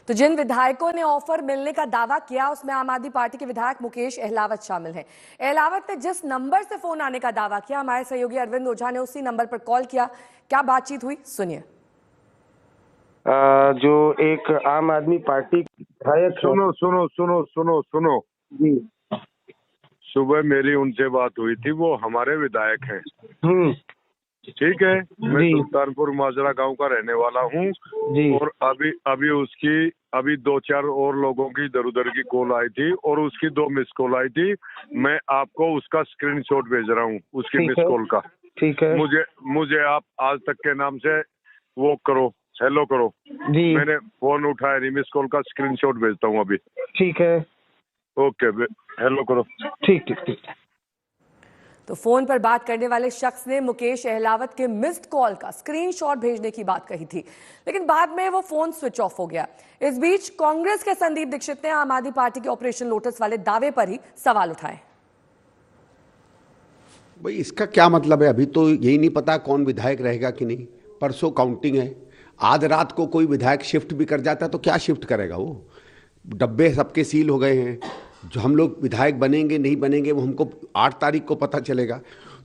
तो जिन विधायकों ने ऑफर मिलने का दावा किया उसमें आम आदमी पार्टी के विधायक मुकेश अहलावत शामिल हैं। अहलावत ने जिस नंबर से फोन आने का दावा किया, हमारे सहयोगी अरविंद ओझा ने उसी नंबर पर कॉल किया। क्या बातचीत हुई, सुनिए। जो एक आम आदमी पार्टी विधायक, सुनो जी, सुबह मेरी उनसे बात हुई थी, वो हमारे विधायक हैं। ठीक है, मैं जी, सुल्तानपुर माजरा गांव का रहने वाला हूँ। जी, और अभी 2-4 और लोगों की इधर उधर की कॉल आई थी और उसकी 2 मिस कॉल आई थी। मैं आपको उसका स्क्रीनशॉट भेज रहा हूँ, उसकी ठीक मिस है, कॉल का। ठीक है, मुझे आप आज तक के नाम से वो करो, हेलो करो। जी, मैंने फोन उठाया नहीं, मिस कॉल का स्क्रीनशॉट भेजता हूँ अभी। ठीक है, ओके, हेलो करो। ठीक ठीक ठीक। तो फोन पर बात करने वाले शख्स ने मुकेश अहलावत के मिस्ड कॉल का स्क्रीनशॉट भेजने की बात कही थी, लेकिन बाद में वो फोन स्विच ऑफ हो गया। इस बीच कांग्रेस के संदीप दीक्षित ने आम आदमी पार्टी के ऑपरेशन लोटस वाले दावे पर ही सवाल उठाए। भाई इसका क्या मतलब है? अभी तो यही नहीं पता कौन विधायक रहेगा कि नहीं। परसों काउंटिंग है, आज रात को कोई विधायक शिफ्ट भी कर जाता है तो क्या शिफ्ट करेगा वो? डब्बे सबके सील हो गए हैं। जो हम लोग विधायक बनेंगे नहीं बनेंगे वो हमको 8 तारीख को पता चलेगा।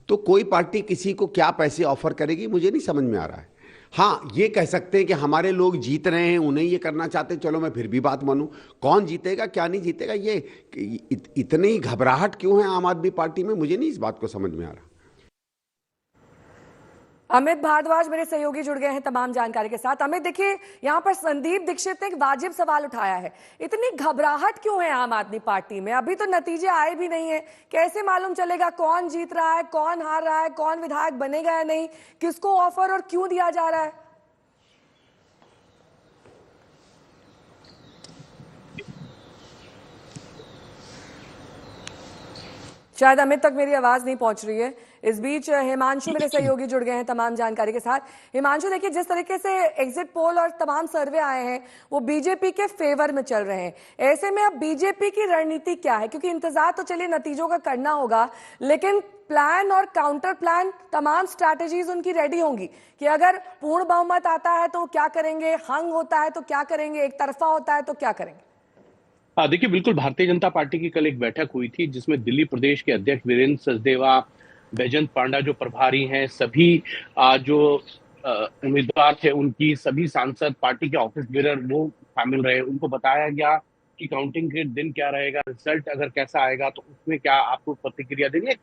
तो कोई पार्टी किसी को क्या पैसे ऑफर करेगी, मुझे नहीं समझ में आ रहा है। हाँ, ये कह सकते हैं कि हमारे लोग जीत रहे हैं, उन्हें ये करना चाहते हैं, चलो मैं फिर भी बात मानूं। कौन जीतेगा क्या नहीं जीतेगा, ये इतनी घबराहट क्यों है आम आदमी पार्टी में, मुझे नहीं इस बात को समझ में आ रहा। अमित भारद्वाज मेरे सहयोगी जुड़ गए हैं तमाम जानकारी के साथ। अमित, देखिए, यहाँ पर संदीप दीक्षित ने एक वाजिब सवाल उठाया है, इतनी घबराहट क्यों है आम आदमी पार्टी में? अभी तो नतीजे आए भी नहीं है, कैसे मालूम चलेगा कौन जीत रहा है, कौन हार रहा है, कौन विधायक बनेगा या नहीं, किसको ऑफर और क्यों दिया जा रहा है? शायद अमित तक मेरी आवाज नहीं पहुंच रही है। इस बीच हिमांशु मेरे सहयोगी जुड़ गए हैं तमाम जानकारी के साथ। हिमांशु, देखिए, जिस तरीके से एग्जिट पोल और तमाम सर्वे आए हैं वो बीजेपी के फेवर में चल रहे हैं। ऐसे में अब बीजेपी की रणनीति क्या है? क्योंकि इंतजार तो चलिए नतीजों का करना होगा, लेकिन प्लान और काउंटर प्लान, तमाम स्ट्रैटेजीज उनकी रेडी होंगी कि अगर पूर्ण बहुमत आता है तो क्या करेंगे, हंग होता है तो क्या करेंगे, एक तरफा होता है तो क्या करेंगे? हाँ, देखिए, बिल्कुल भारतीय जनता पार्टी की कल एक बैठक हुई थी जिसमें दिल्ली प्रदेश के अध्यक्ष वीरेंद्र सचदेवा, बैजंत पांडा जो प्रभारी हैं, सभी जो उम्मीदवार थे उनकी सभी सांसद, पार्टी के ऑफिस बेरर वो शामिल रहे। उनको बताया गया कि काउंटिंग के दिन क्या रहेगा, रिजल्ट अगर कैसा आएगा तो उसमें क्या आपको प्रतिक्रिया देंगे।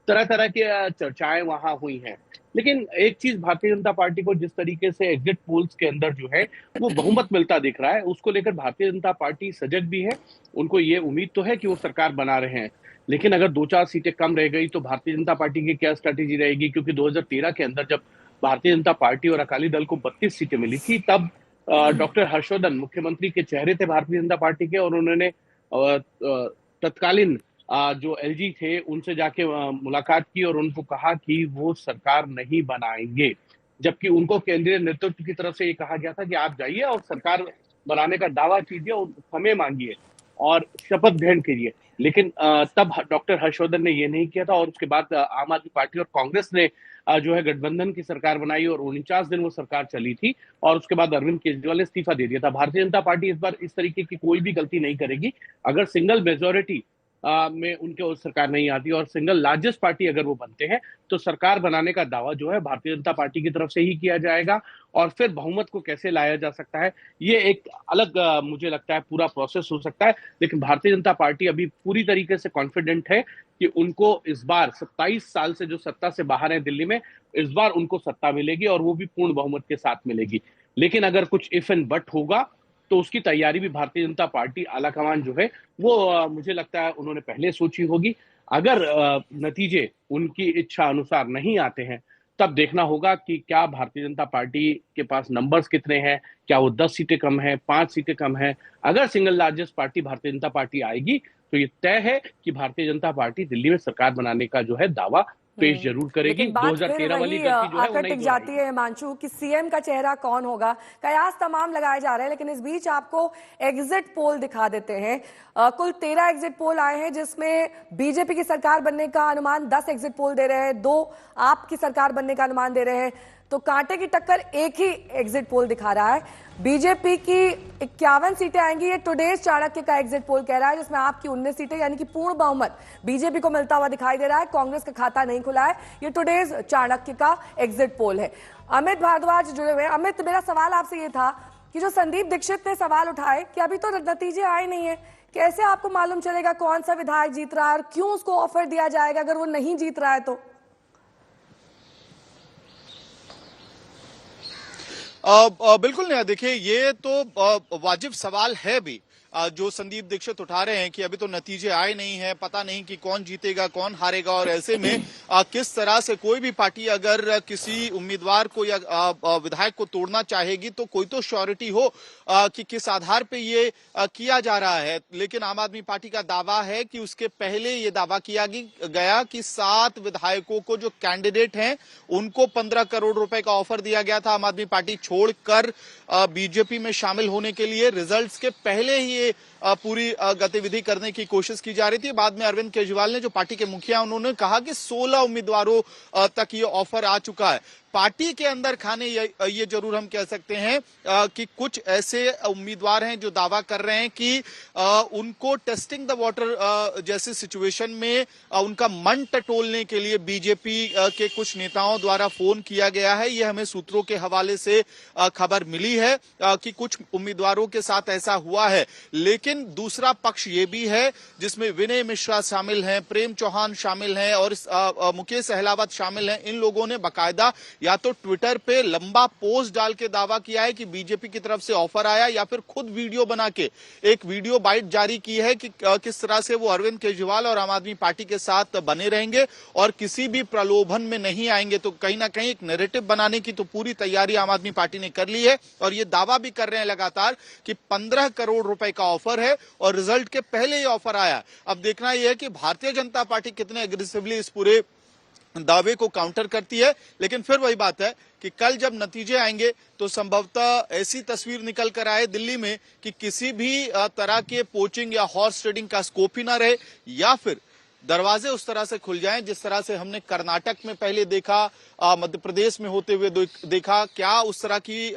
तरह तरह की चर्चाएं वहां हुई हैं। लेकिन एक चीज भारतीय जनता पार्टी को जिस तरीके से एग्जिट पोल्स के अंदर जो है वो बहुमत मिलता दिख रहा है, उसको लेकर भारतीय जनता पार्टी सजग भी है। उनको ये उम्मीद तो है कि वो सरकार बना रहे हैं, लेकिन अगर 2-4 सीटें कम रह गई तो भारतीय जनता पार्टी की क्या स्ट्रैटेजी रहेगी? क्योंकि 2013 के अंदर जब भारतीय जनता पार्टी और अकाली दल को 32 सीटें मिली थी, तब डॉक्टर हर्षवर्धन मुख्यमंत्री के चेहरे थे भारतीय जनता पार्टी के, और उन्होंने तत्कालीन जो एलजी थे उनसे जाके मुलाकात की और उनको कहा कि वो सरकार नहीं बनाएंगे, जबकि उनको केंद्रीय नेतृत्व की तरफ से ये कहा गया था कि आप जाइए और सरकार बनाने का दावा कीजिए और समय मांगिए और शपथ ग्रहण कीजिए। लेकिन तब डॉक्टर हर्षवर्धन ने ये नहीं किया था और उसके बाद आम आदमी पार्टी और कांग्रेस ने जो है गठबंधन की सरकार बनाई और 49 दिन वो सरकार चली थी और उसके बाद अरविंद केजरीवाल ने इस्तीफा दे दिया था। भारतीय जनता पार्टी इस बार इस तरीके की कोई भी गलती नहीं करेगी। अगर सिंगल मेजोरिटी में उनके और सरकार नहीं आती और सिंगल लार्जेस्ट पार्टी अगर वो बनते हैं तो सरकार बनाने का दावा जो है भारतीय जनता पार्टी की तरफ से ही किया जाएगा। और फिर बहुमत को कैसे लाया जा सकता है, ये एक अलग मुझे लगता है पूरा प्रोसेस हो सकता है। लेकिन भारतीय जनता पार्टी अभी पूरी तरीके से कॉन्फिडेंट है कि उनको इस बार 27 साल से जो सत्ता से बाहर है दिल्ली में, इस बार उनको सत्ता मिलेगी और वो भी पूर्ण बहुमत के साथ मिलेगी। लेकिन अगर कुछ इफ एंड बट होगा तो उसकी तैयारी भी भारतीय जनता पार्टी आलाकमान जो है वो मुझे लगता है उन्होंने पहले सोची होगी। अगर नतीजे उनकी इच्छा अनुसार नहीं आते हैं तब देखना होगा कि क्या भारतीय जनता पार्टी के पास नंबर्स कितने हैं, क्या वो 10 सीटें कम है, 5 सीटें कम है। अगर single largest party Bharatiya Janata party आएगी तो ये तय है कि भारतीय जनता पार्टी दिल्ली में सरकार बनाने का जो है दावा पेश जरूर करेगी। लेकिन बात फिर 2013 वाली वही गलती जो है वो आकर नहीं टिक जाती है हिमांशु कि सीएम का चेहरा कौन होगा। कयास तमाम लगाए जा रहे हैं, लेकिन इस बीच आपको एग्जिट पोल दिखा देते हैं। कुल 13 एग्जिट पोल आए हैं जिसमें बीजेपी की सरकार बनने का अनुमान 10 एग्जिट पोल दे रहे हैं, 2 आप की सरकार बनने का अनुमान दे रहे हैं। तो कांटे की टक्कर एक ही एग्जिट पोल दिखा रहा है। बीजेपी की 51 सीटें आएंगी, ये टुडेज चाणक्य का एग्जिट पोल कह रहा है, जिसमें आपकी 19 सीटें यानी कि पूर्ण बहुमत बीजेपी को मिलता हुआ दिखाई दे रहा है। कांग्रेस का खाता नहीं खुला है। ये टुडेज चाणक्य का एग्जिट पोल है। अमित भारद्वाज जुड़े हुए हैं। अमित, मेरा सवाल आपसे ये था कि जो संदीप दीक्षित ने सवाल उठाए कि अभी तो नतीजे आए नहीं है, कैसे आपको मालूम चलेगा कौन सा विधायक जीत रहा है और क्यों उसको ऑफर दिया जाएगा अगर वो नहीं जीत रहा है तो? बिल्कुल नहीं, देखिए ये तो वाजिब सवाल है भी जो संदीप दीक्षित उठा रहे हैं कि अभी तो नतीजे आए नहीं है, पता नहीं कि कौन जीतेगा कौन हारेगा, और ऐसे में किस तरह से कोई भी पार्टी अगर किसी उम्मीदवार को या विधायक को तोड़ना चाहेगी तो कोई तो श्योरिटी हो कि किस आधार पे ये किया जा रहा है। लेकिन आम आदमी पार्टी का दावा है कि उसके पहले ये दावा किया गया कि 7 विधायकों को जो कैंडिडेट हैं उनको 15 करोड़ रुपए का ऑफर दिया गया था आम आदमी पार्टी छोड़कर बीजेपी में शामिल होने के लिए। रिजल्ट्स के पहले ही पूरी गतिविधि करने की कोशिश की जा रही थी। बाद में अरविंद केजरीवाल ने, जो पार्टी के मुखिया, उन्होंने कहा कि 16 उम्मीदवारों तक ये ऑफर आ चुका है। पार्टी के अंदर खाने ये जरूर हम कह सकते हैं कि कुछ ऐसे उम्मीदवार हैं जो दावा कर रहे हैं कि उनको टेस्टिंग द वाटर जैसी सिचुएशन में उनका मन टटोलने के लिए बीजेपी के कुछ नेताओं द्वारा फोन किया गया है। ये हमें सूत्रों के हवाले से खबर मिली है कि कुछ उम्मीदवारों के साथ ऐसा हुआ है। लेकिन दूसरा पक्ष ये भी है जिसमें विनय मिश्रा शामिल हैं, प्रेम चौहान शामिल हैं और मुकेश अहलावत शामिल हैं। इन लोगों ने बाकायदा या तो ट्विटर पे लंबा पोस्ट डाल के दावा किया है कि बीजेपी की तरफ से ऑफर आया, या फिर खुद वीडियो बना के एक वीडियो बाइट जारी की है कि किस तरह से वो अरविंद केजरीवाल और आम आदमी पार्टी के साथ बने रहेंगे और किसी भी प्रलोभन में नहीं आएंगे। तो कहीं ना कहीं एक नैरेटिव बनाने की तो पूरी तैयारी आम आदमी पार्टी ने कर ली है और ये दावा भी कर रहे हैं लगातार कि 15 करोड़ रुपए का ऑफर है और रिजल्ट के पहले ही ऑफर आया। अब देखना यह है कि भारतीय जनता पार्टी कितने एग्रेसिवली इस पूरे दावे को काउंटर करती है। लेकिन फिर वही बात है कि कल जब नतीजे आएंगे तो संभवतः ऐसी तस्वीर निकल कर आए दिल्ली में कि किसी भी तरह के पोचिंग या हॉर्स ट्रेडिंग का स्कोप ही ना रहे, या फिर दरवाजे उस तरह से खुल जाएं जिस तरह से हमने कर्नाटक में पहले देखा, मध्य प्रदेश में होते हुए देखा। क्या उस तरह की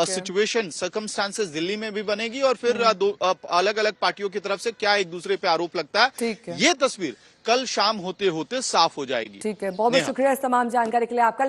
सिचुएशन सर्कमस्टांसेस दिल्ली में भी बनेगी और फिर अलग अलग पार्टियों की तरफ से क्या एक दूसरे पे आरोप लगता है, ये तस्वीर कल शाम होते होते साफ हो जाएगी। ठीक है, बहुत बहुत शुक्रिया इस तमाम जानकारी के लिए आपका।